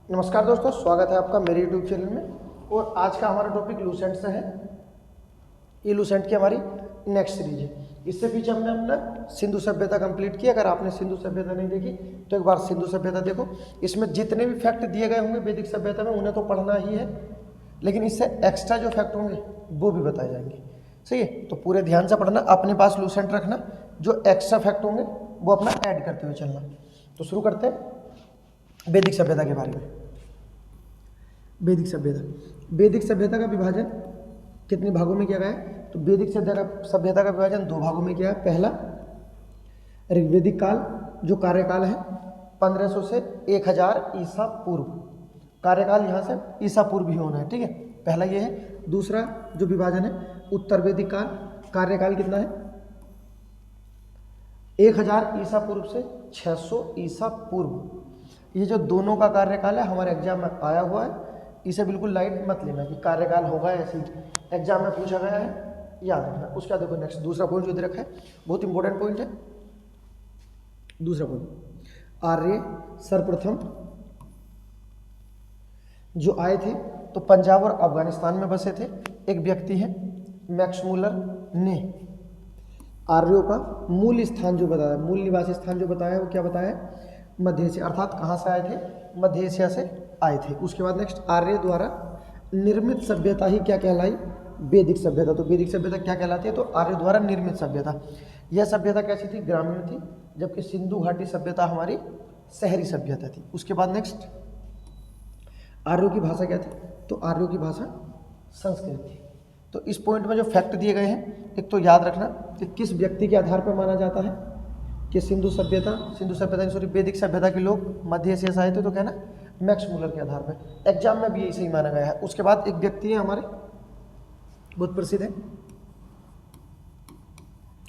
नमस्कार दोस्तों, स्वागत है आपका मेरे YouTube चैनल में। और आज का हमारा टॉपिक लूसेंट से है। ये लूसेंट की हमारी नेक्स्ट सीरीज है। इससे पीछे हमने अपना सिंधु सभ्यता कंप्लीट किया। अगर आपने सिंधु सभ्यता नहीं देखी तो एक बार सिंधु सभ्यता देखो। इसमें जितने भी फैक्ट दिए गए होंगे वैदिक सभ्यता में उन्हें तो पढ़ना ही है, लेकिन इससे एक्स्ट्रा जो फैक्ट होंगे वो भी बताए जाएंगे। सही है, तो पूरे ध्यान से पढ़ना, अपने पास लूसेंट रखना, जो एक्स्ट्रा फैक्ट होंगे वो अपना ऐड करते हुए चलना। तो शुरू करते हैं वैदिक सभ्यता के बारे में। वैदिक सभ्यता का विभाजन कितने भागों में किया गया है? तो वैदिक सभ्यता का विभाजन दो भागों में किया है। पहला ऋग्वेदिक काल, जो कार्यकाल है 1500 से 1000 ईसा पूर्व। कार्यकाल यहाँ से ईसा पूर्व ही होना है, ठीक है। पहला ये है। दूसरा जो विभाजन है उत्तर वैदिक काल, कार्यकाल कितना है 1000 ईसा पूर्व से 600 ईसा पूर्व। ये जो दोनों का कार्यकाल है हमारे एग्जाम में आया हुआ है, इसे बिल्कुल लाइट मत लेना कि कार्यकाल होगा ऐसे ही। एग्जाम में पूछा गया है, याद रखना। उसके बाद देखो नेक्स्ट दूसरा पॉइंट जो दे रखा है, बहुत इंपॉर्टेंट पॉइंट है। दूसरा पॉइंट, आर्य सर्वप्रथम जो आए थे तो पंजाब और अफगानिस्तान में बसे थे। एक व्यक्ति है मैक्स मूलर ने आर्यों का मूल स्थान जो बताया, मूल निवासी स्थान जो बताया, वो क्या बताया? मध्य एशिया। अर्थात कहाँ से आए थे? मध्य एशिया से आए थे। उसके बाद नेक्स्ट, आर्य द्वारा निर्मित सभ्यता ही क्या कहलाई? वैदिक सभ्यता। तो वैदिक सभ्यता क्या कहलाती है? तो आर्य द्वारा निर्मित सभ्यता। यह सभ्यता कैसी थी? ग्रामीण थी, जबकि सिंधु घाटी सभ्यता हमारी शहरी सभ्यता थी। उसके बाद नेक्स्ट, आर्यों की भाषा क्या थी? तो आर्यों की भाषा संस्कृत थी। तो इस पॉइंट में जो फैक्ट दिए गए हैं, एक तो याद रखना कि किस व्यक्ति के आधार पर माना जाता है कि सिंधु सभ्यता वैदिक सभ्यता के लोग मध्य एशिया से आए थे, तो कहना मैक्स मूलर के आधार पर। एग्जाम में भी यही सही माना गया है। उसके बाद एक व्यक्ति है हमारे बहुत प्रसिद्ध है,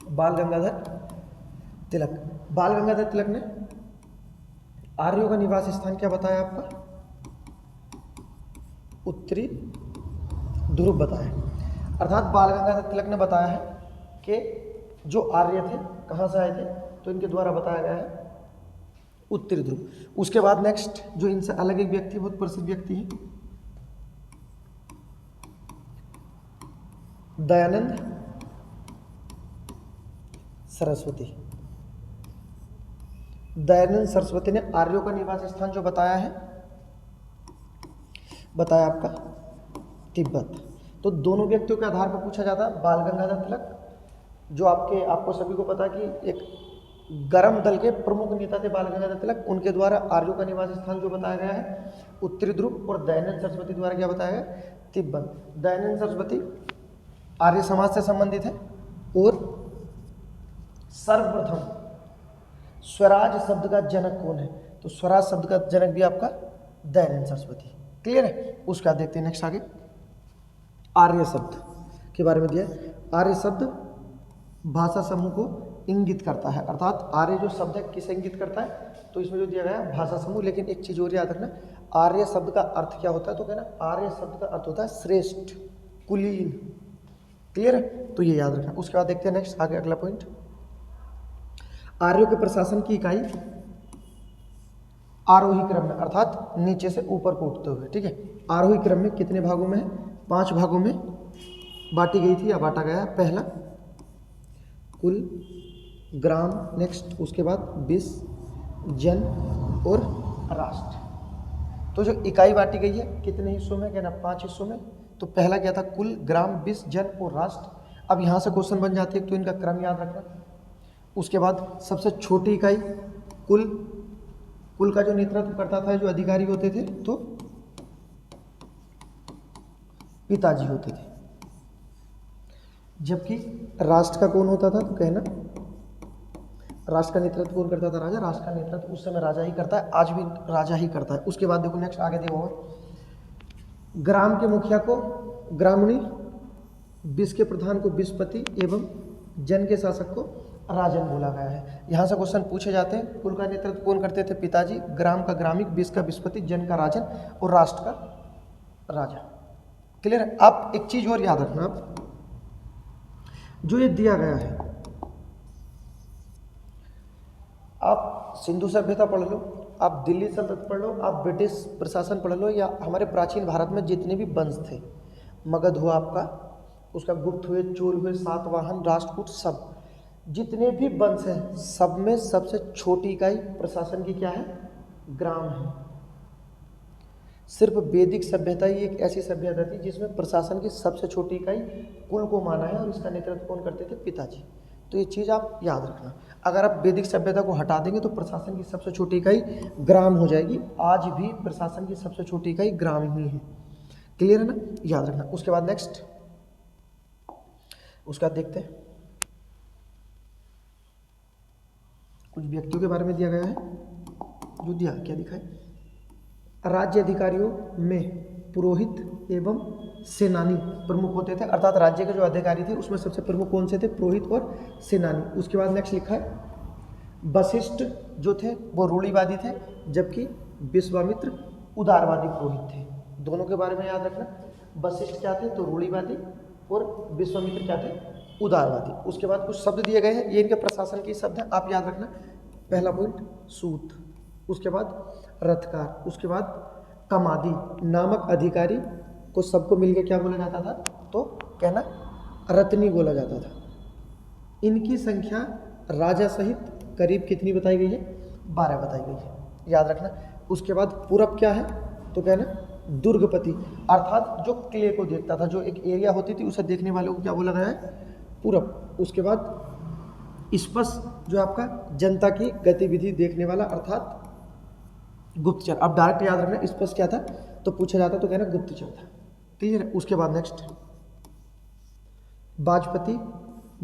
बाल गंगाधर तिलक। बाल गंगाधर तिलक ने आर्यों का निवास स्थान क्या बताया आपका? उत्तरी ध्रुव बताया। अर्थात बाल गंगाधर तिलक ने बताया है कि जो आर्य थे कहाँ से आए थे, तो इनके द्वारा बताया गया है उत्तरी ध्रुव। उसके बाद नेक्स्ट जो इनसे अलग एक व्यक्ति, बहुत प्रसिद्ध व्यक्ति है, दयानंद सरस्वती। दयानंद सरस्वती ने आर्यों का निवास स्थान जो बताया है, बताया आपका तिब्बत। तो दोनों व्यक्तियों के आधार पर पूछा जाता है। बाल गंगाधर तिलक जो आपको सभी को पता कि एक गरम दल के प्रमुख नेता थे बाल गंगाधर तिलक, उनके द्वारा आर्यों का निवास स्थान जो बताया गया है उत्तरी ध्रुव। और दयानंद सरस्वती द्वारा क्या बताया गया? तिब्बत। दयानंद सरस्वती आर्य समाज से संबंधित है। और सर्वप्रथम स्वराज शब्द का जनक कौन है? तो स्वराज शब्द का जनक भी आपका दयानंद सरस्वती। क्लियर है? उसका देखते हैं नेक्स्ट आगे। आर्य शब्द के बारे में दिया है। आर्य शब्द भाषा समूह को इंगित करता है। अर्थात आर्य जो शब्द है किसे इंगित करता है? तो इसमें जो दिया गया है भाषा समूह। लेकिन एक चीज और याद रखना, आर्य शब्द का अर्थ क्या होता है? तो कहना आर्य शब्द का अर्थ होता है श्रेष्ठ, कुलीन। क्लियर है? तो ये याद रखना। उसके बाद देखते हैं नेक्स्ट आगे अगला पॉइंट, आर्यों के प्रशासन की इकाई आरोही क्रम में, अर्थात नीचे से ऊपर को उठते हुए, ठीक है। आरोही क्रम में कितने भागों में है? 5 भागों में बांटी गई थी या बांटा गया है। पहला कुल, ग्राम, नेक्स्ट उसके बाद विष, जन और राष्ट्र। तो जो इकाई बांटी गई है कितने हिस्सों में? कहना 5 हिस्सों में। तो पहला क्या था? कुल, ग्राम, विष, जन और राष्ट्र। अब यहाँ से क्वेश्चन बन जाते हैं, तो इनका क्रम याद रखना। उसके बाद सबसे छोटी इकाई कुल का जो नेतृत्व करता था, जो अधिकारी होते थे, तो पिताजी होते थे। जबकि राष्ट्र का कौन होता था? तो कहना राष्ट्र का नेतृत्व कौन करता था? राजा। राष्ट्र का नेतृत्व उस समय राजा ही करता है, आज भी राजा ही करता है। उसके बाद देखो नेक्स्ट आगे देखो, ग्राम के मुखिया को ग्रामणी, विष के प्रधान को विषपति एवं जन के शासक को राजन बोला गया है। यहाँ से क्वेश्चन पूछे जाते हैं। कुल का नेतृत्व कौन करते थे? पिताजी। ग्राम का ग्रामिक, विष का विषपति, जन का राजन और राष्ट्र का राजा। क्लियर है? आप एक चीज और याद रखना, आप जो ये दिया गया है, आप सिंधु सभ्यता पढ़ लो, आप दिल्ली सल्तनत पढ़ लो, आप ब्रिटिश प्रशासन पढ़ लो, या हमारे प्राचीन भारत में जितने भी वंश थे, मगध हुआ आपका, उसका गुप्त हुए, चोल हुए, सातवाहन, राष्ट्रकूट, सब जितने भी वंश हैं सब में सबसे छोटी इकाई प्रशासन की क्या है? ग्राम है। सिर्फ वैदिक सभ्यता ही एक ऐसी सभ्यता थी जिसमें प्रशासन की सबसे छोटी इकाई कुल को माना है, और इसका नेतृत्व कौन करते थे? पिताजी। तो ये चीज़ आप याद रखना। अगर आप वैदिक सभ्यता को हटा देंगे तो प्रशासन की सबसे छोटी इकाई ग्राम हो जाएगी। आज भी प्रशासन की सबसे छोटी इकाई ग्राम ही है। क्लियर है ना? याद रखना। उसके बाद नेक्स्ट, उसका देखते हैं, कुछ व्यक्तियों के बारे में दिया गया है। जो दिया क्या दिखा है? राज्य अधिकारियों में पुरोहित एवं सेनानी प्रमुख होते थे, अर्थात राज्य के जो अधिकारी थे उसमें सबसे प्रमुख कौन से थे? पुरोहित और सेनानी। उसके बाद नेक्स्ट लिखा है, वशिष्ठ जो थे वो रूढ़िवादी थे, जबकि विश्वामित्र उदारवादी पुरोहित थे। दोनों के बारे में याद रखना। वशिष्ठ क्या थे? तो रूढ़िवादी, और विश्वामित्र क्या थे? उदारवादी। उसके बाद कुछ शब्द दिए गए हैं, ये इनके प्रशासन के शब्द हैं, आप याद रखना। पहला पॉइंट सूत, उसके बाद रथकार, उसके बाद कमादी नामक अधिकारी को सबको मिलकर क्या बोला जाता था? तो कहना रत्नी बोला जाता था। इनकी संख्या राजा सहित करीब कितनी बताई गई है? 12 बताई गई है, याद रखना। उसके बाद पूरब क्या है? तो कहना दुर्गपति, अर्थात जो किले को देखता था, जो एक एरिया होती थी उसे देखने वालों को क्या बोला गया है? पूरब। उसके बाद स्पष्ट जो आपका जनता की गतिविधि देखने वाला, अर्थात गुप्तचर। अब डायरेक्ट याद रखना, स्पष्ट क्या था तो पूछा जाता तो कहना गुप्तचर था। क्लियर है? उसके बाद नेक्स्ट, वाजपति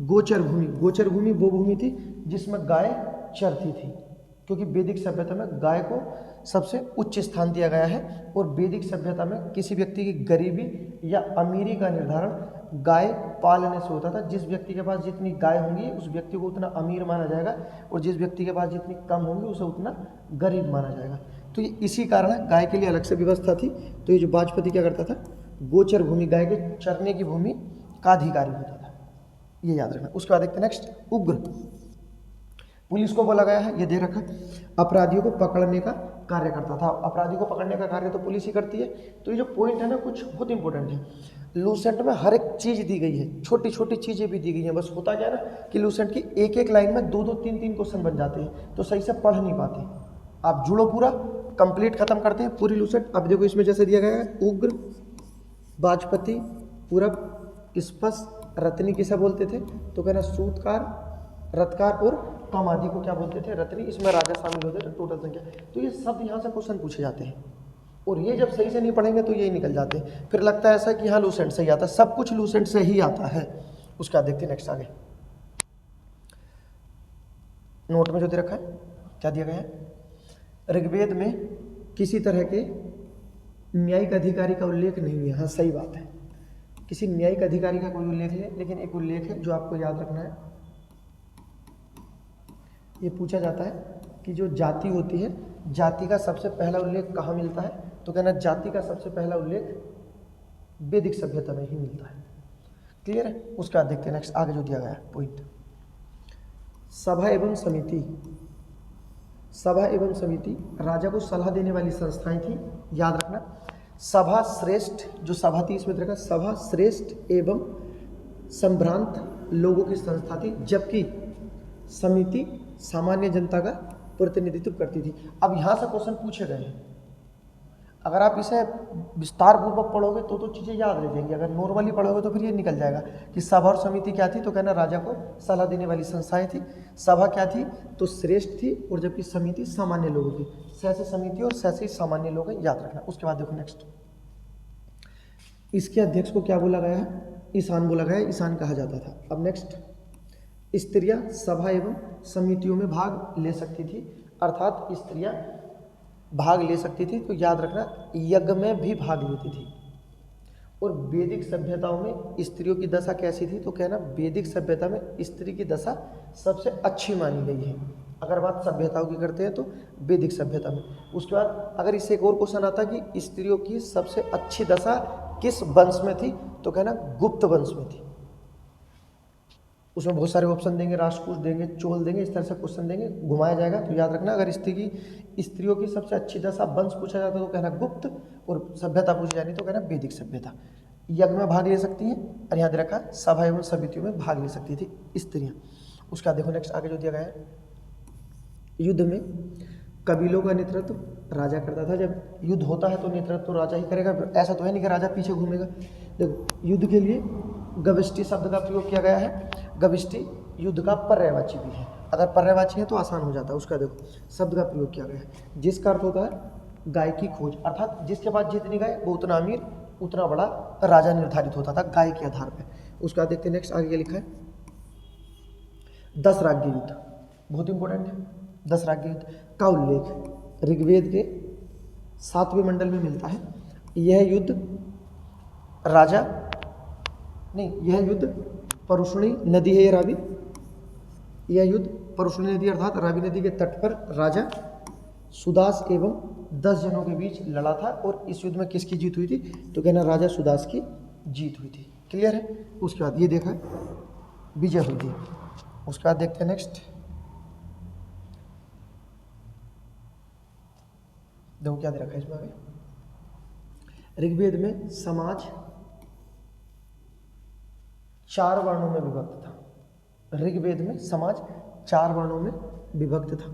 गोचर भूमि। गोचर भूमि वो भूमि थी जिसमें गाय चरती थी, क्योंकि वैदिक सभ्यता में गाय को सबसे उच्च स्थान दिया गया है, और वैदिक सभ्यता में किसी व्यक्ति की गरीबी या अमीरी का निर्धारण गाय पालने से होता था। जिस व्यक्ति के पास जितनी गाय होंगी उस व्यक्ति को उतना अमीर माना जाएगा, और जिस व्यक्ति के पास जितनी कम होंगी उसे उतना गरीब माना जाएगा। तो ये इसी कारण गाय के लिए अलग से व्यवस्था थी। तो ये जो वाजपति क्या करता था? गोचर भूमि, गाय के चरने की भूमि का अधिकारी होता था, ये याद रखना। उसके बाद देखते हैं नेक्स्ट, उग्र। पुलिस को बोला गया है, ये दे रखा, अपराधियों को पकड़ने का कार्य करता था। अपराधी को पकड़ने का कार्य तो पुलिस ही करती है। तो ये जो पॉइंट है ना, कुछ बहुत इंपॉर्टेंट है। लूसेंट में हर एक चीज़ दी गई है, छोटी छोटी चीज़ें भी दी गई हैं। बस होता क्या है ना कि लूसेंट की एक एक लाइन में 2-2, 3-3 क्वेश्चन बन जाते हैं, तो सही से पढ़ नहीं पाते। आप जुड़ो, पूरा कंप्लीट खत्म करते हैं पूरी लूसेंट। अब देखो इसमें जैसे दिया गया है, उग्र, वाजपति, पूरब, स्पष्ट, रत्नी किसे बोलते थे? तो कहना सूतकार, रथकार और कमादी को क्या बोलते थे? रत्नी। इसमें राजा शामिल होते थे, टोटल संख्या। तो ये सब यहाँ से क्वेश्चन पूछे जाते हैं, और ये जब सही से नहीं पढ़ेंगे तो यही निकल जाते हैं। फिर लगता है ऐसा कि हाँ लूसेंट से ही आता है, सब कुछ लूसेंट से ही आता है। उसका देखते हैं नेक्स्ट आगे, नोट में जो दे रखा है, क्या दिया गया है? ऋग्वेद में किसी तरह के न्यायिक अधिकारी का उल्लेख नहीं है। हाँ सही बात है, किसी न्यायिक अधिकारी का कोई उल्लेख है, लेकिन एक उल्लेख है जो आपको याद रखना है। ये पूछा जाता है कि जो जाति होती है, जाति का सबसे पहला उल्लेख कहाँ मिलता है? तो कहना जाति का सबसे पहला उल्लेख वैदिक सभ्यता में ही मिलता है। क्लियर है? उसके बाद देखते हैं नेक्स्ट आगे जो दिया गया है पॉइंट, सभा एवं समिति। सभा एवं समिति राजा को सलाह देने वाली संस्थाएं थी, याद रखना। सभा श्रेष्ठ, जो सभा थी इसमें देखा, सभा श्रेष्ठ एवं संभ्रांत लोगों की संस्था थी, जबकि समिति सामान्य जनता का प्रतिनिधित्व करती थी। अब यहाँ से क्वेश्चन पूछे गए हैं, अगर आप इसे विस्तार पूर्वक पढ़ोगे तो चीज़ें याद रह जाएंगी। अगर नॉर्मली पढ़ोगे तो फिर ये निकल जाएगा कि सभा और समिति क्या थी? तो कहना राजा को सलाह देने वाली संस्थाएं थी। सभा क्या थी? तो श्रेष्ठ थी, और जबकि समिति सामान्य लोगों की। सहसे समिति और सहसे सामान्य लोग, याद रखना। उसके बाद देखो नेक्स्ट, इसके अध्यक्ष को क्या बोला गया है? ईशान बोला गया है, ईशान कहा जाता था। अब नेक्स्ट, स्त्रियां सभा एवं समितियों में भाग ले सकती थी, अर्थात स्त्रियां भाग ले सकती थी। तो याद रखना, यज्ञ में भी भाग लेती थी। और वैदिक सभ्यताओं में स्त्रियों की दशा कैसी थी? तो कहना वैदिक सभ्यता में स्त्री की दशा सबसे अच्छी मानी गई है। अगर बात सभ्यताओं की करते हैं तो वैदिक सभ्यता में। उसके बाद अगर इससे एक और क्वेश्चन आता कि स्त्रियों की सबसे अच्छी दशा किस वंश में थी? तो कहना गुप्त वंश में थी। उसमें बहुत सारे ऑप्शन देंगे, राष्ट्रकूट देंगे, चोल देंगे, इस तरह से क्वेश्चन देंगे, घुमाया जाएगा। तो याद रखना, अगर स्त्रियों की सबसे अच्छी दशा वंश पूछा जाता है तो कहना गुप्त, और सभ्यता पूछी जानी तो कहना वैदिक सभ्यता। यज्ञ में भाग ले सकती हैं, और यहाँ दे रखा सभा एवं समितियों में भाग ले सकती थी स्त्रियाँ। उसका देखो नेक्स्ट आगे जो दिया गया है, युद्ध में कबीलों का नेतृत्व राजा करता था। जब युद्ध होता है तो नेतृत्व तो राजा ही करेगा, ऐसा तो है नहीं कि राजा पीछे घूमेगा। देखो युद्ध के लिए गविष्टि शब्द का प्रयोग किया गया है। गविष्टि युद्ध का पर्यायवाची भी है, अगर पर्यायवाची है तो आसान हो जाता है। उसका देखो शब्द का प्रयोग किया गया है, जिसका अर्थ होता है गाय की खोज, अर्थात जिसके पास जितनी गाय वो उतना अमीर, उतना बड़ा राजा निर्धारित होता था गाय के आधार पर। उसका देखते हैं नेक्स्ट आगे लिखा है, 10 राज्य युद्ध, बहुत इंपॉर्टेंट है। 10 राज्य युद्ध का उल्लेख ऋग्वेद के 7वें मंडल में मिलता है। यह युद्ध परुष्णी नदी है, रावी, यह युद्ध परुष्णी नदी अर्थात रावी नदी के तट पर राजा सुदास एवं 10 जनों के बीच लड़ा था। और इस युद्ध में किसकी जीत हुई थी? तो कहना राजा सुदास की जीत हुई थी। क्लियर है? उसके बाद ये देखा विजय हुई थी। उसके बाद देखते हैं नेक्स्ट, देखो क्या दे रखा है इसमें आगे, ऋग्वेद में समाज 4 वर्णों में विभक्त था। ऋग्वेद में समाज 4 वर्णों में विभक्त था।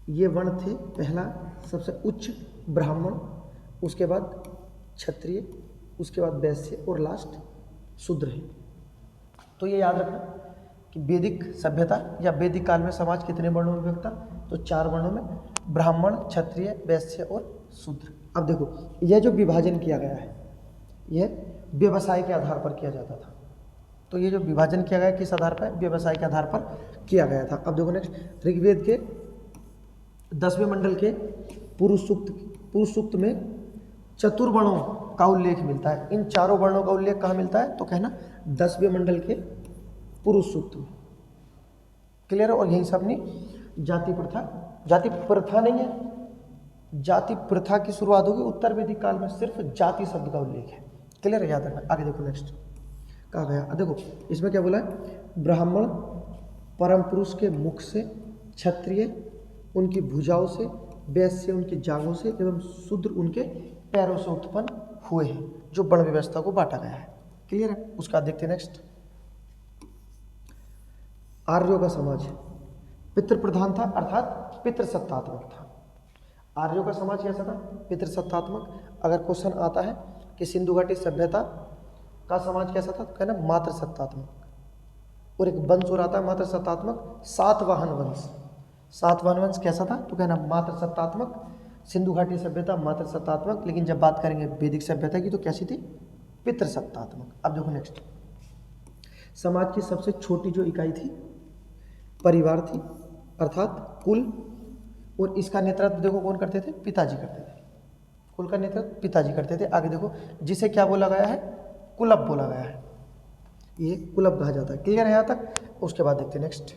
ये वर्ण थे, पहला सबसे उच्च ब्राह्मण, उसके बाद क्षत्रिय, उसके बाद वैश्य और लास्ट शूद्र है। तो ये याद रखना कि वैदिक सभ्यता या वैदिक काल में समाज कितने वर्णों में विभक्त था? तो 4 वर्णों में, ब्राह्मण, क्षत्रिय, वैश्य और शूद्र। अब देखो यह जो विभाजन किया गया है यह व्यवसाय के आधार पर किया जाता था। तो ये जो विभाजन किया गया किस आधार पर? व्यवसाय के आधार पर किया गया था। अब देखो नेक्स्ट, ऋग्वेद के 10वें मंडल के पुरुष सूक्त में चतुर्वर्णों का उल्लेख मिलता है। इन 4 वर्णों का उल्लेख कहाँ मिलता है? तो कहना 10वें मंडल के पुरुष सूक्त में। क्लियर है? और यहीं से अपनी जाति प्रथा नहीं है, जाति प्रथा की शुरुआत होगी उत्तर वैदिक काल में। सिर्फ जाति शब्द का उल्लेख है। क्लियर है? याद रखना। आगे देखो नेक्स्ट कहा गया, देखो इसमें क्या बोला है, ब्राह्मण परम पुरुष के मुख से, क्षत्रिय उनकी भुजाओं से, वैश्य उनकी जांघों से एवं शूद्र उनके पैरों से उत्पन्न हुए हैं, जो वर्ण व्यवस्था को बांटा गया है। क्लियर है? उसका देखते हैं नेक्स्ट, आर्यों का समाज पितृ प्रधान था, अर्थात पितृसत्तात्मक था। आर्यों का समाज कैसा था? पितृसत्तात्मक। अगर क्वेश्चन आता है कि सिंधु घाटी सभ्यता का समाज कैसा था, तो कहना मातृसत्तात्मक। और एक वंश और आता है मातृसत्तात्मक, सातवाहन वंश। सातवाहन वंश कैसा था? तो कहना मातृसत्तात्मक। सिंधु घाटी सभ्यता मातृसत्तात्मक, लेकिन जब बात करेंगे वैदिक सभ्यता की तो कैसी थी? पितृसत्तात्मक। अब देखो नेक्स्ट, समाज की सबसे छोटी जो इकाई थी परिवार थी, अर्थात कुल। और इसका नेतृत्व देखो कौन करते थे? पिताजी करते थे। कुल का नेतृत्व पिताजी करते थे। आगे देखो, जिसे क्या बोला गया है? कुलब बोला गया है, ये कुलब कहा जाता है। क्लियर है यहाँ तक? उसके बाद देखते हैं नेक्स्ट,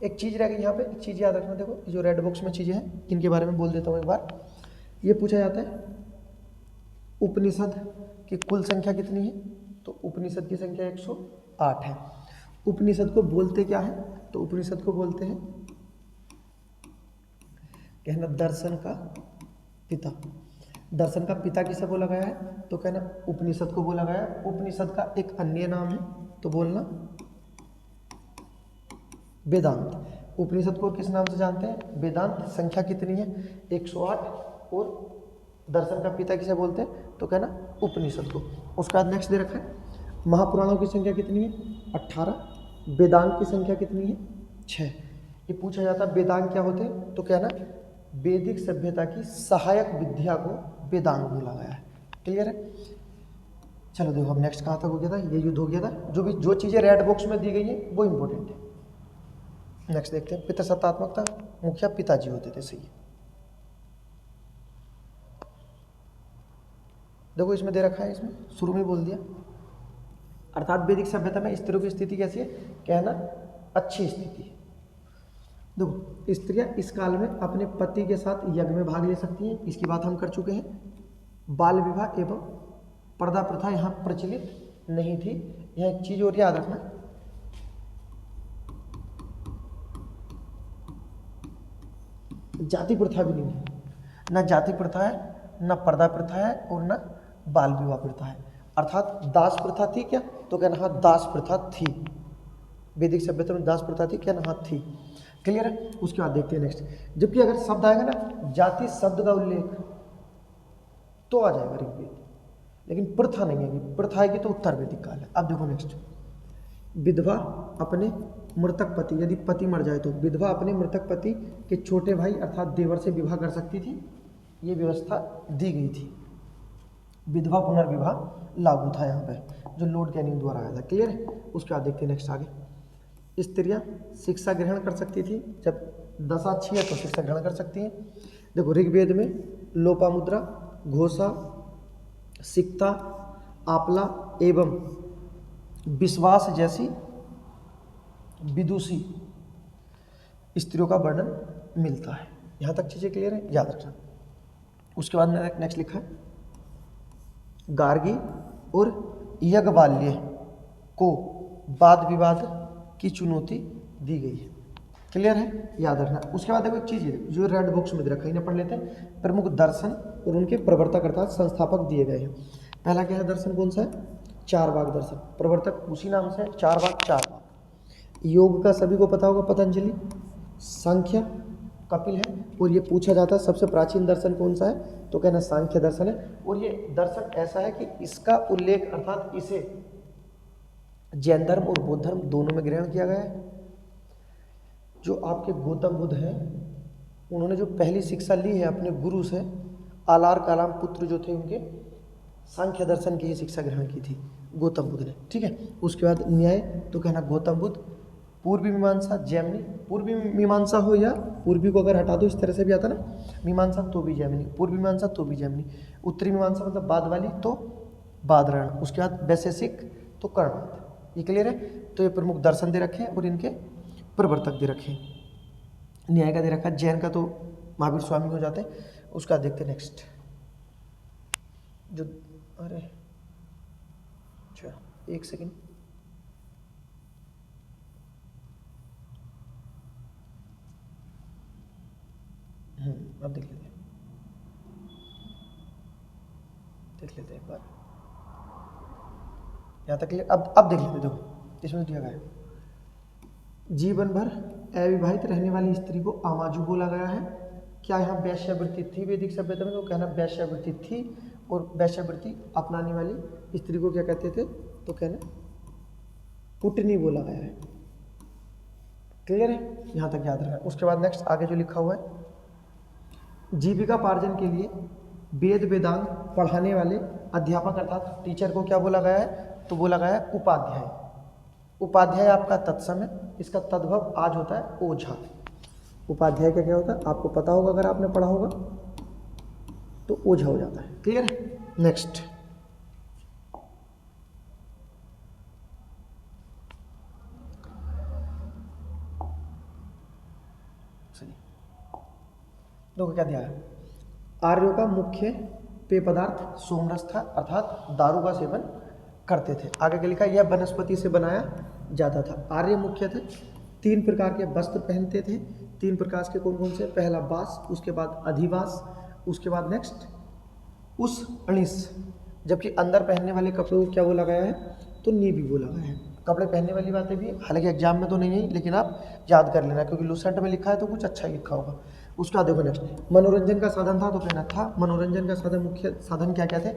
एक चीज रह गई यहाँ पे, एक चीज याद रखना। देखो जो रेड बॉक्स में चीजें हैं इनके बारे में बोल देता हूँ एक बार। ये पूछा जाता है उपनिषद की कुल संख्या कितनी है? तो उपनिषद की संख्या 108 है। उपनिषद को बोलते क्या है? तो उपनिषद को बोलते हैं कहना दर्शन का पिता। दर्शन का पिता किसे बोला गया है? तो कहना उपनिषद को बोला गया है। उपनिषद का एक अन्य नाम है तो बोलना वेदांत। उपनिषद को किस नाम से जानते हैं? वेदांत। संख्या कितनी है? 108। और दर्शन का पिता किसे बोलते हैं? तो कहना उपनिषद को। उसका बाद नेक्स्ट दे रखा है, महापुराणों की संख्या कितनी है? 18। वेदांत की संख्या कितनी है? 6। ये पूछा जाता है वेदांत क्या होते हैं? तो कहना वैदिक सभ्यता की सहायक विद्या को वेदांत बोला गया है। क्लियर है? चलो देखो अब नेक्स्ट कहाँ तक हो गया था? ये युद्ध हो गया था। जो चीज़ें रेड बॉक्स में दी गई है वो इंपॉर्टेंट है। नेक्स्ट देखते हैं, पितृसत्तात्मकता, मुखिया पिताजी होते थे। सही है। देखो इसमें दे रखा है, इसमें शुरू में बोल दिया, अर्थात वैदिक सभ्यता में स्त्रियों की स्थिति कैसी है? कहना अच्छी स्थिति है। देखो स्त्रियां इस काल में अपने पति के साथ यज्ञ में भाग ले सकती हैं, इसकी बात हम कर चुके हैं। बाल विवाह एवं पर्दा प्रथा यहाँ प्रचलित नहीं थी। यहाँ एक चीज और याद रखना, जाति प्रथा भी नहीं है, ना जाति प्रथा है, ना पर्दा प्रथा है, और ना बाल विवाह प्रथा है। अर्थात दास प्रथा थी क्या, तो कहना हाँ दास प्रथा थी, वैदिक सभ्यता में दास प्रथा थी क्या, ना हाँ थी। क्लियर है। उसके बाद देखते हैं नेक्स्ट, जबकि अगर शब्द आएगा ना जाति शब्द का उल्लेख तो आ जाएगा ऋग्वेद, लेकिन प्रथा नहीं आएगी, प्रथा आएगी तो उत्तर वैदिक काल है। अब देखो नेक्स्ट, विधवा अपने मृतक पति, यदि पति मर जाए तो विधवा अपने मृतक पति के छोटे भाई अर्थात देवर से विवाह कर सकती थी, ये व्यवस्था दी गई थी। विधवा पुनर्विवाह लागू था यहाँ पे, जो लॉर्ड कैनिंग द्वारा आया था। क्लियर है। उसके बाद देखते हैं नेक्स्ट आगे, स्त्रियां शिक्षा ग्रहण कर सकती थी, जब दशा अच्छी है तो शिक्षा ग्रहण कर सकती हैं। देखो ऋग्वेद में लोपामुद्रा, घोषा, सिक्ता, आपला एवं विश्वास जैसी विदुषी स्त्रियों का वर्णन मिलता है। यहाँ तक चीज़ें क्लियर है, याद रखना। उसके बाद नेक्स्ट लिखा है, गार्गी और यज्ञवाल्य को वाद विवाद की चुनौती दी गई है। क्लियर है, याद रखना। उसके बाद देखो एक चीज़ है जो रेड बॉक्स में दे रखा है, इन्हें पढ़ लेते हैं। प्रमुख दर्शन और उनके प्रवर्तक अर्थात संस्थापक दिए गए हैं। पहला क्या है दर्शन, कौन सा है, चारवाक दर्शन। प्रवर्तक उसी नाम से चारवाक, चारवाक। योग का सभी को पता होगा, पतंजलि। सांख्य कपिल है, और ये पूछा जाता है सबसे प्राचीन दर्शन कौन सा है, तो कहना सांख्य दर्शन है। और ये दर्शन ऐसा है कि इसका उल्लेख अर्थात इसे जैन धर्म और बौद्ध धर्म दोनों में ग्रहण किया गया है। जो आपके गौतम बुद्ध हैं, उन्होंने जो पहली शिक्षा ली है अपने गुरु से, आलार कालाम पुत्र जो थे उनके, सांख्य दर्शन की ही शिक्षा ग्रहण की थी गौतम बुद्ध ने। ठीक है। उसके बाद न्याय, तो कहना गौतम बुद्ध। पूर्वी मीमांसा, जैमिनी। पूर्वी मीमांसा हो या पूर्वी को अगर हटा दो इस तरह से भी आता ना, मीमांसा तो भी जैमिनी, पूर्वी मीमांसा तो भी जैमिनी। उत्तरी मीमांसा मतलब बाद वाली तो बादरायण। उसके बाद वैशेषिक तो कर्णाद। ये क्लियर है। तो ये प्रमुख दर्शन दे रखे हैं और इनके प्रवर्तक दे रखे हैं। न्याय का दे रखा है, जैन का तो महावीर स्वामी हो जाते हैं। उसका देखते नेक्स्ट, जो अरे अच्छा एक सेकेंड, अब देख लेते हैं एक बार, यहाँ तक क्लियर। अब देख लेते, देखो इसमें दिया गया है, जीवन भर अविवाहित रहने वाली स्त्री को आमाजु बोला गया है। क्या यहाँ वैश्यावृत्ति थी वैदिक सभ्यता में, तो कहना वैश्यावृत्ति थी। और वैश्यावृत्ति अपनाने वाली स्त्री को क्या कहते थे, तो कहना पुटनी बोला गया है। क्लियर है, यहाँ तक याद रखना। उसके बाद नेक्स्ट आगे जो लिखा हुआ है, जीविका पार्जन के लिए वेद वेदांग पढ़ाने वाले अध्यापक अर्थात टीचर को क्या बोला गया है, तो बोला गया है उपाध्याय। उपाध्याय आपका तत्सम है, इसका तद्भव आज होता है ओझा। उपाध्याय का क्या होता है आपको पता होगा, अगर आपने पढ़ा होगा तो ओझा हो जाता है। क्लियर है। नेक्स्ट, देखो क्या दिया है, आर्यों का मुख्य पेय पदार्थ सोमरस था अर्थात दारू का सेवन करते थे। आगे के लिखा, यह वनस्पति से बनाया जाता था। आर्य मुख्य थे, 3 प्रकार के वस्त्र पहनते थे। 3 प्रकार के कौन कौन से, पहला बास, उसके बाद अधिवास, उसके बाद नेक्स्ट उस अणिस। जबकि अंदर पहनने वाले कपड़ों को क्या बोला गया है, तो नीबी बोला गया है। कपड़े पहनने वाली बातें भी हालांकि एग्जाम में तो नहीं है, लेकिन आप याद कर लेना क्योंकि लूसेंट में लिखा है तो कुछ अच्छा ही लिखा होगा। उसका देखो नेक्स्ट, मनोरंजन का साधन था, तो कहना था मनोरंजन का साधन, मुख्य साधन क्या क्या थे,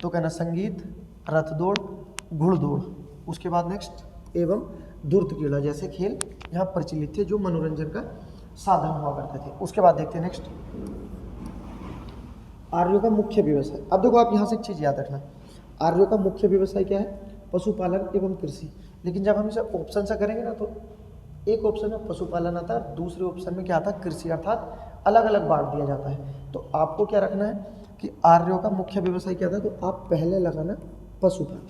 तो कहना संगीत, रथ दौड़, घुड़दौड़। उसके बाद नेक्स्ट एवं धूर्त क्रीड़ा जैसे खेल यहाँ प्रचलित थे जो मनोरंजन का साधन हुआ करते थे। उसके बाद देखते हैं नेक्स्ट, आर्यों का मुख्य व्यवसाय। अब देखो आप यहाँ से एक चीज़ याद रखना, आर्यों का मुख्य व्यवसाय क्या है, पशुपालन एवं कृषि। लेकिन जब हम इसे ऑप्शन से करेंगे ना, तो एक ऑप्शन में पशुपालन आता है, दूसरे ऑप्शन में क्या आता है, कृषि, अर्थात अलग अलग बांट दिया जाता है। तो आपको क्या रखना है कि आर्यों का मुख्य व्यवसाय क्या था, तो आप पहले लगाना पशुपालन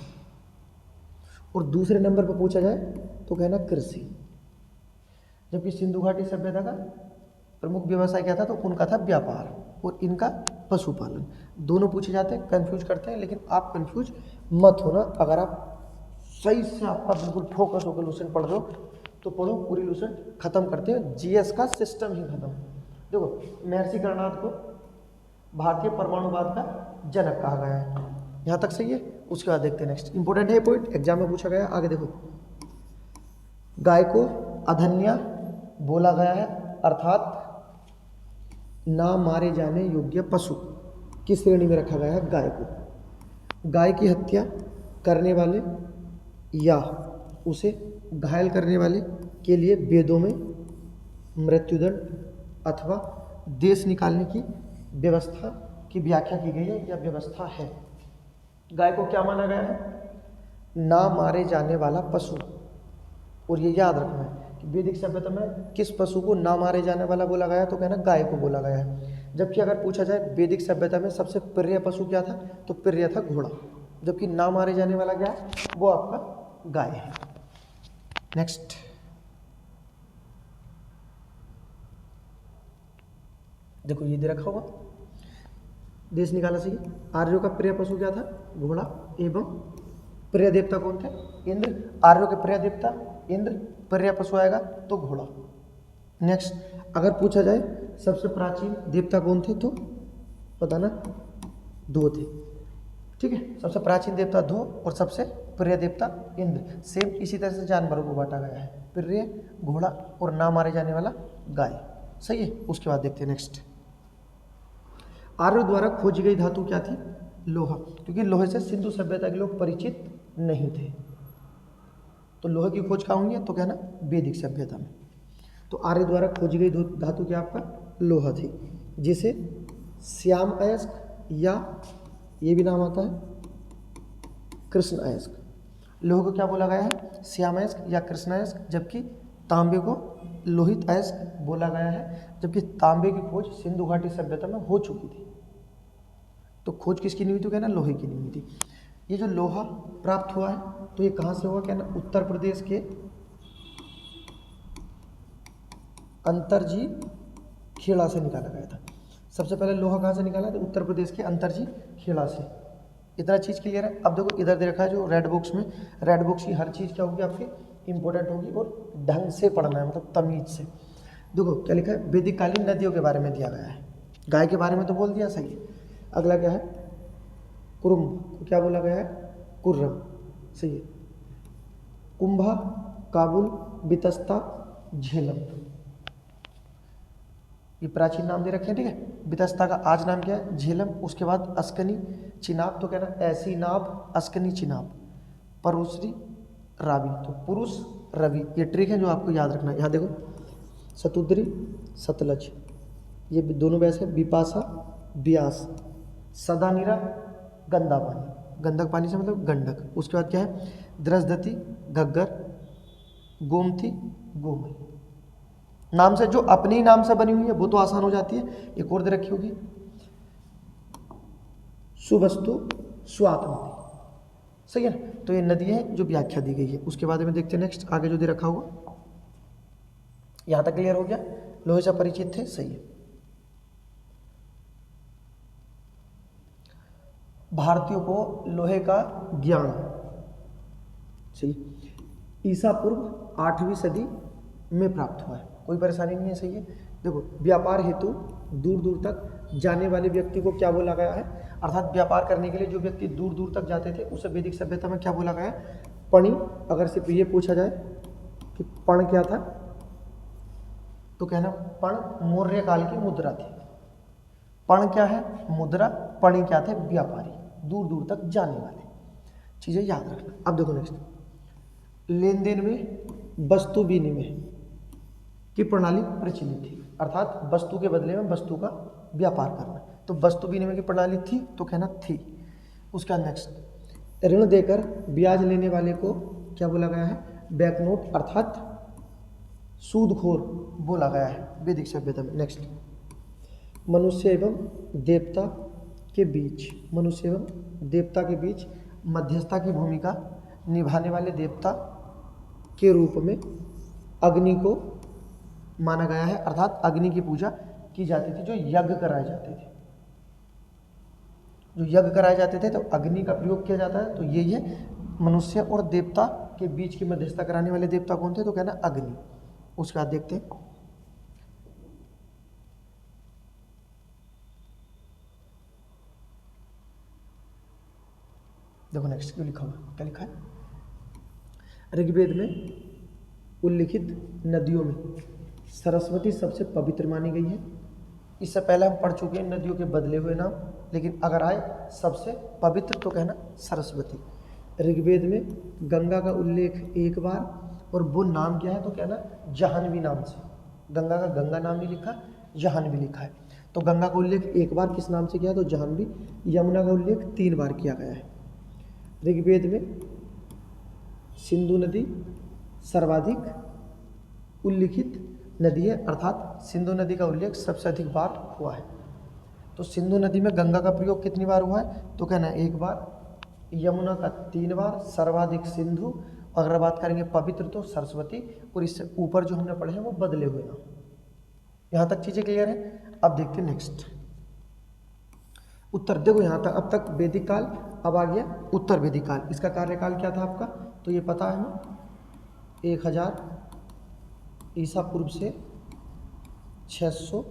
और दूसरे नंबर पर पूछा जाए तो कहना कृषि। जबकि सिंधु घाटी सभ्यता का प्रमुख व्यवसाय क्या था, तो उनका था व्यापार और इनका पशुपालन। दोनों पूछे जाते हैं, कंफ्यूज करते हैं, लेकिन आप कंफ्यूज मत होना अगर आप सही से आपका बिल्कुल फोकस होकर लूसेंट पढ़ रहे हो तो पढ़ो, पूरी लूसेंट खत्म करते हैं। जीएस का सिस्टम ही खत्म। देखो महर्षि कर्णाद को भारतीय परमाणुवाद का जनक कहा गया है, यहाँ तक सही है। उसके बाद देखते हैं नेक्स्ट इंपॉर्टेंट है पॉइंट, एग्जाम में पूछा गया। आगे देखो, गाय को अधन्या बोला गया है, अर्थात ना मारे जाने योग्य पशु किस श्रेणी में रखा गया है गाय को? गाय की हत्या करने वाले या उसे घायल करने वाले के लिए वेदों में मृत्युदंड अथवा देश निकालने की व्यवस्था की व्याख्या की गई है या व्यवस्था है। गाय को क्या माना गया है? ना मारे जाने वाला पशु। और ये याद रखना है कि वैदिक सभ्यता में किस पशु को ना मारे जाने वाला बोला गया है, तो कहना गाय को बोला गया है। जबकि अगर पूछा जाए वैदिक सभ्यता में सबसे प्रिय पशु क्या था, तो प्रिय था घोड़ा। जबकि ना मारे जाने वाला क्या है, वो आपका गाय है। नेक्स्ट, देखो ये दे रखा होगा, देश निकाला सही। आर्यों का प्रिय पशु क्या था? घोड़ा। एवं प्रिय देवता कौन थे? इंद्र। आर्यों के प्रिय देवता इंद्र, प्रिय पशु आएगा तो घोड़ा। नेक्स्ट, अगर पूछा जाए सबसे प्राचीन देवता कौन थे, तो बताना दो थे। ठीक है, सबसे प्राचीन देवता दो और सबसे प्रिय देवता इंद्र। सेम इसी तरह से जानवरों को बांटा गया है, प्रिय घोड़ा और ना मारे जाने वाला गाय। सही है। उसके बाद देखते हैं नेक्स्ट, आर्यों द्वारा खोजी गई धातु क्या थी? लोहा। क्योंकि लोहे से सिंधु सभ्यता के लोग परिचित नहीं थे, तो लोहे की खोज कहाँ हुई है, तो क्या ना वैदिक सभ्यता में। तो आर्य द्वारा खोजी गई धातु क्या आपका? लोहा थी, जिसे श्याम अयस्क या ये भी नाम आता है कृष्ण अयस्क। लोहे को क्या बोला गया है? श्याम अयस्क या कृष्ण अयस्क। जबकि तांबे को लोहित अयस्क बोला गया है। जबकि तांबे की खोज सिंधु घाटी सभ्यता में हो चुकी थी। तो खोज किसकी नहीं हुई थी? कहना लोहे की नहीं हुई थी। ये जो लोहा प्राप्त हुआ है तो ये कहाँ से हुआ? कहना उत्तर प्रदेश के अंतरजी खेड़ा से निकाला गया था। सबसे पहले लोहा कहाँ से निकाला? तो उत्तर प्रदेश के अंतरजी खेड़ा से। इतना चीज़ क्लियर है। अब देखो इधर दे रखा है जो रेड बॉक्स में, रेड बॉक्स की हर चीज़ क्या होगी आपकी? इंपॉर्टेंट होगी और ढंग से पढ़ना है, मतलब तमीज से। देखो क्या लिखा है? वैदिक कालीन नदियों के बारे में दिया गया है। गाय के बारे में तो बोल दिया, सही है। अगला क्या है? कुरुम को क्या बोला गया है? कुर्रम। सही है। कुंभा, काबुल, बितस्ता, झेलम, ये प्राचीन नाम दे रखे हैं। ठीक है, बितस्ता का आज नाम क्या है? झेलम। उसके बाद अस्कनी, चिनाब तो कहना ऐसी नाब, अस्कनी, चिनाब, परुश्री, रावी। तो पुरुष, रवि, ये ट्रिक है जो आपको याद रखना है। यहाँ देखो, सतुद्री, सतलज, ये दोनों बैस है। बिपाशा, ब्यास, सदानीरा, गंदा पानी, गंधक पानी से मतलब गंडक। उसके बाद क्या है? द्रजदती, घग्गर, गोमती, गोमती। नाम से जो अपने ही नाम से बनी हुई है वो तो आसान हो जाती है। एक और दे रखी होगी, सुवस्तु, स्वात्मति। सही है। तो ये नदी है जो व्याख्या दी गई है। उसके बाद में देखते हैं नेक्स्ट, आगे जो दे रखा हुआ। यहां तक क्लियर हो गया? लोहे से परिचित थे, सही है। भारतीयों को लोहे का ज्ञान, सही, ईसा पूर्व 8वीं सदी में प्राप्त हुआ है। कोई परेशानी नहीं है, सही है। देखो, व्यापार हेतु दूर दूर तक जाने वाले व्यक्ति को क्या बोला गया है? अर्थात व्यापार करने के लिए जो व्यक्ति दूर दूर तक जाते थे उसे वैदिक सभ्यता में क्या बोला गया है? पणि। अगर सिर्फ ये पूछा जाए कि पण क्या था, तो कहना पण मौर्य काल की मुद्रा थी। पण क्या है? मुद्रा। पणि क्या थे? व्यापारी, दूर दूर तक जाने वाले। चीजें याद रखना। अब देखो नेक्स्ट, लेन देन में वस्तु विनिमय की प्रणाली प्रचलित थी, अर्थात वस्तु के बदले में वस्तु का व्यापार करना। तो वस्तु विनिमय की प्रणाली थी, तो कहना थी। उसका नेक्स्ट, ऋण देकर ब्याज लेने वाले को क्या बोला गया है? बैकनोट, अर्थात सूदखोर बोला गया है वैदिक सभ्यता में। नेक्स्ट, मनुष्य एवं देवता के बीच, मनुष्य एवं देवता के बीच मध्यस्थता की भूमिका निभाने वाले देवता के रूप में अग्नि को माना गया है। अर्थात अग्नि की पूजा की जाती थी, जो यज्ञ कराए जाते थे। जो यज्ञ कराए जाते थे तो अग्नि का प्रयोग किया जाता है। तो यही है मनुष्य और देवता के बीच की मध्यस्थता कराने वाले देवता कौन थे? तो कहना अग्नि। उसके बाद देखते हैं, देखो नेक्स्ट क्यों लिखा हुआ, क्या लिखा है? ऋग्वेद में उल्लिखित नदियों में सरस्वती सबसे पवित्र मानी गई है। इससे पहले हम पढ़ चुके हैं नदियों के बदले हुए नाम, लेकिन अगर आए सबसे पवित्र तो कहना सरस्वती। ऋग्वेद में गंगा का उल्लेख एक बार, और वो नाम क्या है? तो कहना जाह्नवी नाम से। गंगा का गंगा नाम नहीं लिखा, जाह्नवी लिखा है। तो गंगा का उल्लेख एक बार किस नाम से किया? तो जाह्नवी। यमुना का उल्लेख 3 बार किया गया है। ऋग्वेद में सिंधु नदी सर्वाधिक उल्लिखित नदी है, अर्थात सिंधु नदी का उल्लेख सबसे अधिक बार हुआ है। तो सिंधु नदी में गंगा का प्रयोग कितनी बार हुआ है? तो कहना एक बार, यमुना का 3 बार, सर्वाधिक सिंधु। अगर बात करेंगे पवित्र तो सरस्वती, और इससे ऊपर जो हमने पढ़े हैं वो बदले हुए नाम। यहाँ तक चीज़ें क्लियर है? अब देखते हैं नेक्स्ट उत्तर। देखो यहाँ तक, अब तक वैदिक काल, अब आ गया उत्तर वैदिक काल। इसका कार्यकाल क्या था आपका? तो ये पता है हमें, 1000 ईसा पूर्व से 600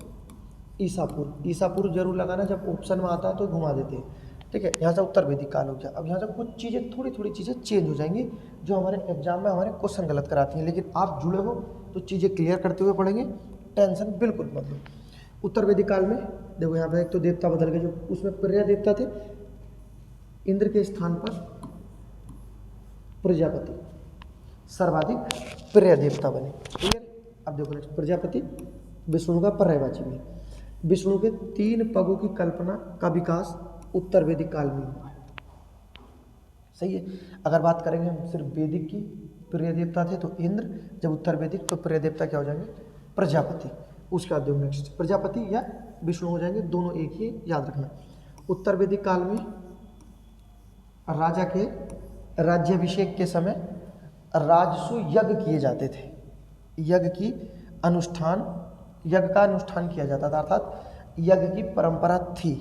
ईसा पूर्व। ईसा पूर्व जरूर लगाना, जब ऑप्शन में आता है तो घुमा देते हैं, ठीक है। यहाँ से उत्तर वैदिक काल हो गया। अब यहाँ से कुछ चीज़ें, थोड़ी थोड़ी चीज़ें चेंज हो जाएंगी जो हमारे एग्जाम में हमारे क्वेश्चन गलत कराती हैं, लेकिन आप जुड़े हो तो चीज़ें क्लियर करते हुए पढ़ेंगे, टेंशन बिल्कुल मत लो। उत्तर वैदिक काल में देखो यहाँ पर एक तो देवता बदल गए, जो उसमें प्रिय देवता थे, इंद्र के स्थान पर प्रजापति सर्वाधिक प्रिय देवता बने, ठीक है। अब देखो नेक्स्ट, प्रजापति विष्णु का पर्यायवाची भी। विष्णु के 3 पगों की कल्पना का विकास उत्तर वैदिक काल में हुआ है, सही है। अगर बात करेंगे हम सिर्फ वैदिक की, प्रिय देवता थे तो इंद्र, जब उत्तर वैदिक तो प्रिय देवता क्या हो जाएंगे? प्रजापति। उसके बाद देखो नेक्स्ट, प्रजापति या विष्णु हो जाएंगे, दोनों एक ही, याद रखना। उत्तर वैदिक काल में राजा के राज्याभिषेक के समय राजसु यज्ञ किए जाते थे। यज्ञ का अनुष्ठान किया जाता था, अर्थात यज्ञ की परंपरा थी।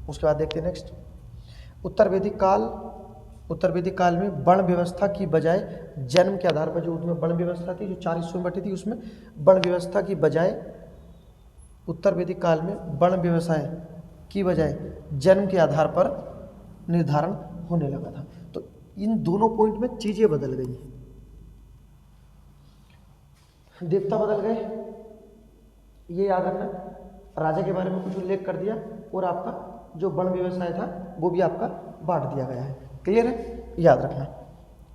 उसके बाद देखते हैं नेक्स्ट, उत्तर वैदिक काल में वर्ण व्यवस्था की बजाय जन्म के आधार पर, जो उसमें वर्ण व्यवस्था थी, जो 4 हिस्सों में बटी थी, उसमें वर्ण व्यवस्था की बजाय उत्तर वैदिक काल में वर्ण व्यवसाय की बजाय जन्म के आधार पर निर्धारण होने लगा था। तो इन दोनों पॉइंट में चीजें बदल गई, देवता बदल गए, ये याद रखना। राजा के बारे में कुछ उल्लेख कर दिया, और आपका जो वर्ण व्यवसाय था वो भी आपका बांट दिया गया है, क्लियर है, याद रखना।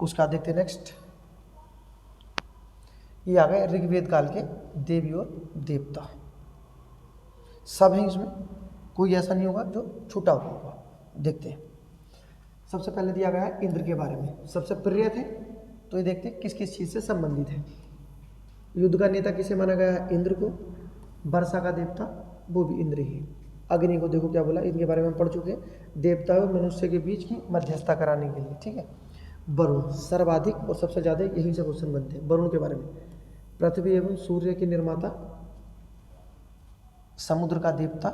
उसका देखते हैं नेक्स्ट, ये आ गए ऋग्वेद काल के देवी और देवता, सब हैं इसमें, कोई ऐसा नहीं होगा जो छूटा हुआ होगा। देखते हैं, सबसे पहले दिया गया है इंद्र के बारे में, सबसे प्रिय थे, तो ये देखते हैं किस किस चीज़ से संबंधित है। युद्ध का नेता किसे माना गया है? इंद्र को। वर्षा का देवता वो भी इंद्र ही। अग्नि को देखो क्या बोला, इनके बारे में हम पढ़ चुके हैं, देवता और मनुष्य के बीच की मध्यस्थता कराने के लिए, ठीक है। वरुण सर्वाधिक और सबसे ज़्यादा, यही से क्वेश्चन बनते हैं वरुण के बारे में। पृथ्वी एवं सूर्य के निर्माता, समुद्र का देवता,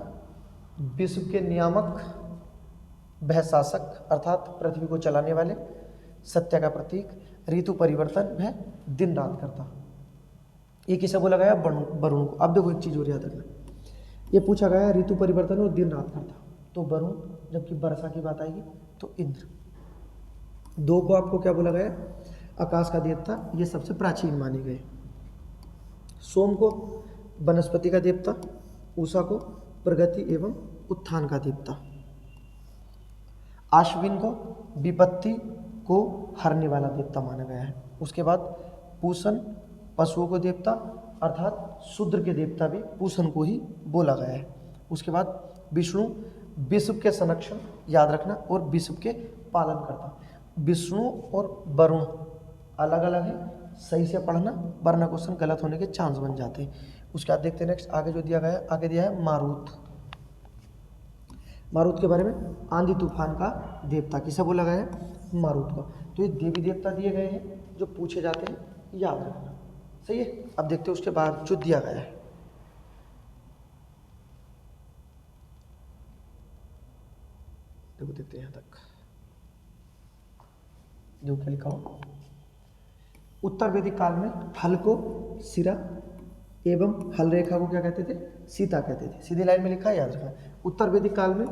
विश्व के नियामक, वह शासक अर्थात पृथ्वी को चलाने वाले, सत्य का प्रतीक, ऋतु परिवर्तन, वह दिन रात करता। ये किसे बोला गया? वरुण को। अब देखो एक चीज और याद रखना, ये पूछा गया ऋतु परिवर्तन और दिन रात करता, तो वरुण, जबकि वर्षा की बात आएगी तो इंद्र। 2 को आपको क्या बोला गया? आकाश का देवता, ये सबसे प्राचीन माने गए। सोम को वनस्पति का देवता, उषा को प्रगति एवं उत्थान का देवता, आश्विन को विपत्ति को हरने वाला देवता माना गया है। उसके बाद पूषण पशुओं को देवता, अर्थात शूद्र के देवता भी पूषण को ही बोला गया है। उसके बाद विष्णु विश्व के संरक्षण, याद रखना, और विश्व के पालन करता। विष्णु और वरुण अलग अलग है, सही से पढ़ना, वरना क्वेश्चन गलत होने के चांस बन जाते हैं। उसके बाद देखते हैं नेक्स्ट, आगे जो दिया गया है, आगे दिया है मारुत। मारुत के बारे में, आंधी तूफान का देवता, किसे बोला गया है? मारुत का। तो ये देवी देवता दिए गए हैं जो पूछे जाते हैं, याद रखना, सही है। अब देखते हैं उसके बाद जो दिया गया है, देखो देखते हैं यहाँ तक। जो क्या लिखा हो, उत्तर वैदिक काल में हल को सिरा एवं हल रेखा को क्या कहते थे, सीता कहते थे। सीधी लाइन में लिखा है, याद रखना। उत्तर वैदिक काल में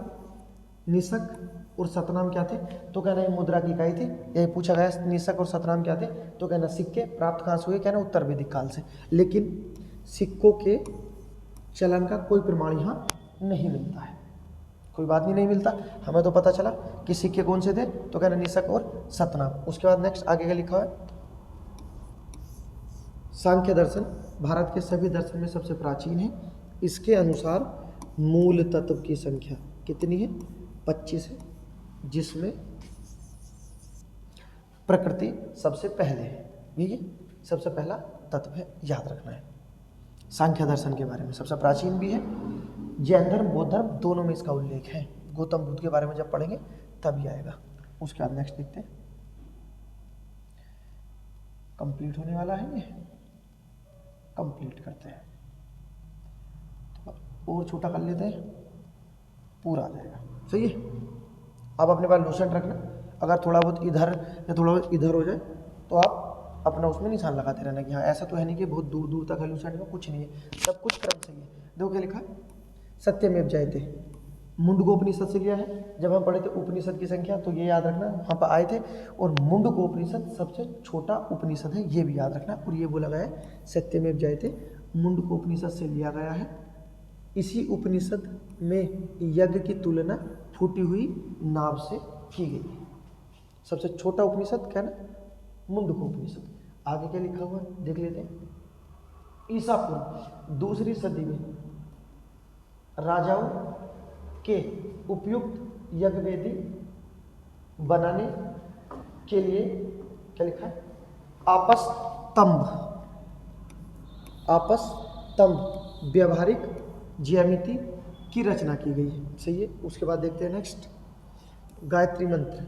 निषक और सतनाम क्या थे, तो कहना ये मुद्रा की इकाई थी। यही पूछा गया निषक और सतनाम क्या थे, तो कहना सिक्के प्राप्त कहाँ से हुए, कहना उत्तर वैदिक काल से। लेकिन सिक्कों के चलन का कोई प्रमाण यहाँ नहीं मिलता है, कोई बात नहीं मिलता। हमें तो पता चला कि सिक्के कौन से थे, तो कहना निषक और सतनाम। उसके बाद नेक्स्ट आगे का लिखा है, सांख्य दर्शन भारत के सभी दर्शन में सबसे प्राचीन है। इसके अनुसार मूल तत्व की संख्या कितनी है, 25 है, जिसमें प्रकृति सबसे पहले है। ये सबसे पहला तत्व है, याद रखना है। सांख्य दर्शन के बारे में सबसे प्राचीन भी है, जैन धर्म बौद्ध धर्म दोनों में इसका उल्लेख है। गौतम बुद्ध के बारे में जब पढ़ेंगे तभी आएगा। उसके बाद नेक्स्ट देखते हैं, कंप्लीट होने वाला है, ये कंप्लीट करते हैं, और छोटा कर लेते हैं, पूरा आ जाएगा। सही है। अब अपने पास लूसेंट रखना, अगर थोड़ा बहुत इधर या थोड़ा बहुत इधर हो जाए तो आप अपना उसमें निशान लगाते रहना कि हाँ ऐसा तो है नहीं कि बहुत दूर दूर तक है लूसेंट में, कुछ नहीं है, सब कुछ क्रम सही है। देखो क्या लिखा है, सत्यमेव जयते मुंडकोपनिषद से लिया है। जब हम पढ़े थे उपनिषद की संख्या, तो ये याद रखना, वहाँ पर आए थे। और मुंडकोपनिषद सबसे छोटा उपनिषद है, ये भी याद रखना। और ये बोला गया है सत्यमेव जयते मुंडकोपनिषद से लिया गया है। इसी उपनिषद में यज्ञ की तुलना फूटी हुई नाव से की गई है। सबसे छोटा उपनिषद क्या ना, मुंडकोपनिषद। आगे क्या लिखा हुआ है देख लेते हैं। ईसा पूर्व 2री सदी में राजाओं के उपयुक्त यज्ञ वेदी बनाने के लिए क्या लिखा है, आपस्तंभ व्यवहारिक ज्यामिति की रचना की गई है। सही है। उसके बाद देखते हैं नेक्स्ट, गायत्री मंत्र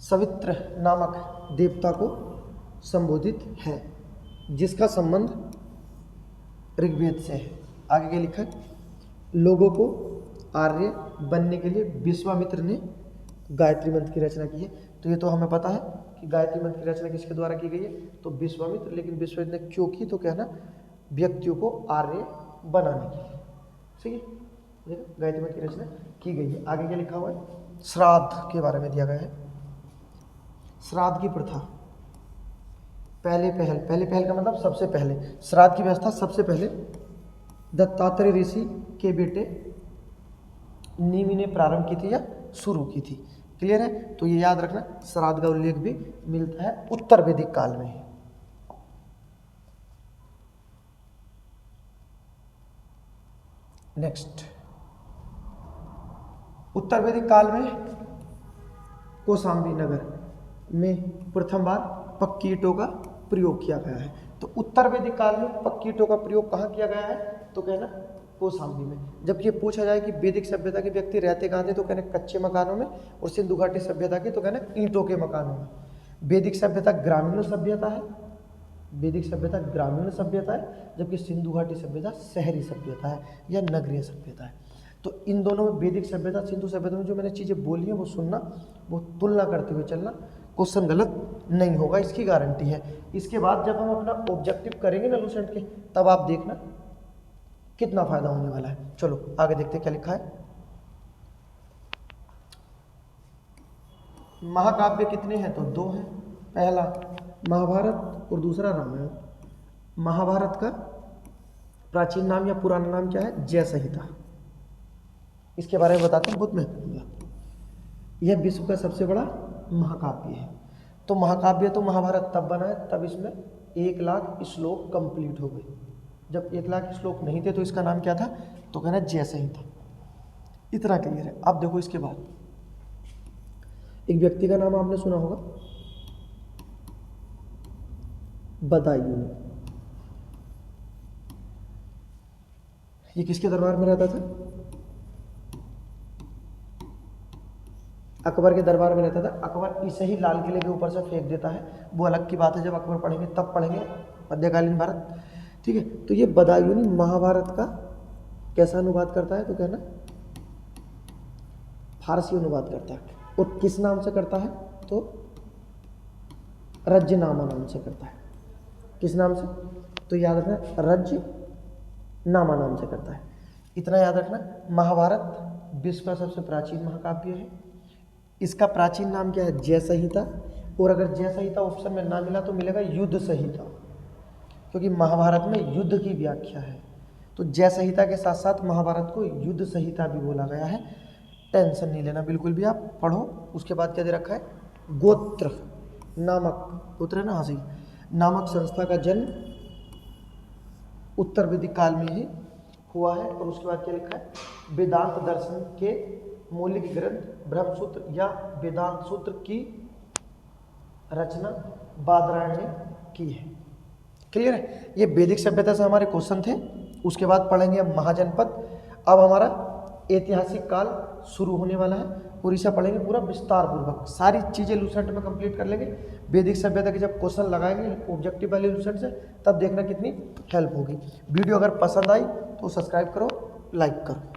सवित्र नामक देवता को संबोधित है, जिसका संबंध ऋग्वेद से है। आगे क्या लिखा है, लोगों को आर्य बनने के लिए विश्वामित्र ने गायत्री मंत्र की रचना की है। तो ये तो हमें पता है कि गायत्री मंत्र की रचना किसके द्वारा की गई है, तो विश्वामित्र। लेकिन विश्वामित्र ने क्यों की, तो कहना व्यक्तियों को आर्य बनाने के लिए। ठीक है, देखो गायत्री मंत्र की रचना की गई है। आगे क्या लिखा हुआ है, श्राद्ध के बारे में दिया गया है। श्राद्ध की प्रथा पहले पहल का मतलब सबसे पहले, श्राद्ध की व्यवस्था सबसे पहले दत्तात्रेय ऋषि के बेटे निमि ने प्रारंभ की थी या शुरू की थी। क्लियर है। तो ये याद रखना, श्राद्ध का उल्लेख भी मिलता है उत्तर वैदिक काल में। नेक्स्ट, उत्तर वैदिक काल में कौशाम्बी नगर में प्रथम बार पक्की ईंटों का प्रयोग किया गया है। तो उत्तर वैदिक काल में पक्की ईंटों का प्रयोग कहाँ किया गया है, तो कहना कौशाम्बी में। जब ये पूछा जाए कि वैदिक सभ्यता के व्यक्ति रहते कहाँ थे, तो कहना कच्चे मकानों में, और सिंधु घाटी सभ्यता के तो कहना ईंटों के मकानों में। वैदिक सभ्यता ग्रामीण सभ्यता है, वैदिक सभ्यता ग्रामीण सभ्यता है, जबकि सिंधु घाटी सभ्यता शहरी सभ्यता है या नगरीय सभ्यता है। तो इन दोनों में वैदिक सभ्यता सिंधु सभ्यता में जो मैंने चीज़ें बोली हैं वो सुनना, वो तुलना करते हुए चलना, क्वेश्चन गलत नहीं होगा, इसकी गारंटी है। इसके बाद जब हम अपना ऑब्जेक्टिव करेंगे ना लूसेंट के, तब आप देखना कितना फायदा होने वाला है। चलो आगे देखते क्या लिखा है। महाकाव्य कितने हैं, तो 2 हैं। पहला महाभारत और दूसरा रामायण। महाभारत का प्राचीन नाम या पुराना नाम क्या है, जय संहिता। इसके बारे में बताते हैं, बहुत महत्वपूर्ण बात। यह विश्व का सबसे बड़ा महाकाव्य है। तो महाकाव्य तो महाभारत तब बना है तब इसमें 1 लाख श्लोक कंप्लीट हो गए। जब 1 लाख श्लोक नहीं थे तो इसका नाम क्या था, तो कहना जय संहिता। इतना क्लियर है। अब देखो इसके बाद एक व्यक्ति का नाम आपने सुना होगा, बदायूं। ये किसके दरबार में रहता था, अकबर के दरबार में रहता था। अकबर इसे ही लाल किले के ऊपर से फेंक देता है, वो अलग की बात है, जब अकबर पढ़ेंगे तब पढ़ेंगे, मध्यकालीन भारत। ठीक है। तो ये बदायूं महाभारत का कैसा अनुवाद करता है, तो कहना फारसी अनुवाद करता है। और किस नाम से करता है, तो रज्जनामा नाम से करता है। किस नाम से? तो याद रखना रज्जनामा नाम से करता है। इतना याद रखना। महाभारत विश्व का सबसे प्राचीन महाकाव्य है। इसका प्राचीन नाम क्या है? जय संहिता। और अगर जय संहिता ऑप्शन में ना मिला तो मिलेगा युद्ध संहिता, क्योंकि महाभारत में युद्ध की व्याख्या है। तो जय संहिता के साथ साथ महाभारत को युद्ध संहिता भी बोला गया है। टेंशन नहीं लेना बिल्कुल भी, आप पढ़ो। उसके बाद क्या दे रखा है? गोत्र नामक, गोत्र है ना, हाँ सही, नामक संस्था का जन्म उत्तर वैदिक काल में ही हुआ है। और उसके बाद क्या लिखा है? वेदांत दर्शन के मौलिक ग्रंथ ब्रह्मसूत्र या वेदांत सूत्र की रचना बादरायण ने की है। क्लियर है? ये वैदिक सभ्यता से हमारे क्वेश्चन थे। उसके बाद पढ़ेंगे हम महाजनपद। अब हमारा ऐतिहासिक काल शुरू होने वाला है और इसे पढ़ेंगे पूरा विस्तार पूर्वक। सारी चीज़ें लूसेंट में कंप्लीट कर लेंगे। वैदिक सभ्यता के जब क्वेश्चन लगाएंगे ऑब्जेक्टिव वाले लूसेंट से, तब देखना कितनी हेल्प होगी। वीडियो अगर पसंद आई तो सब्सक्राइब करो, लाइक करो।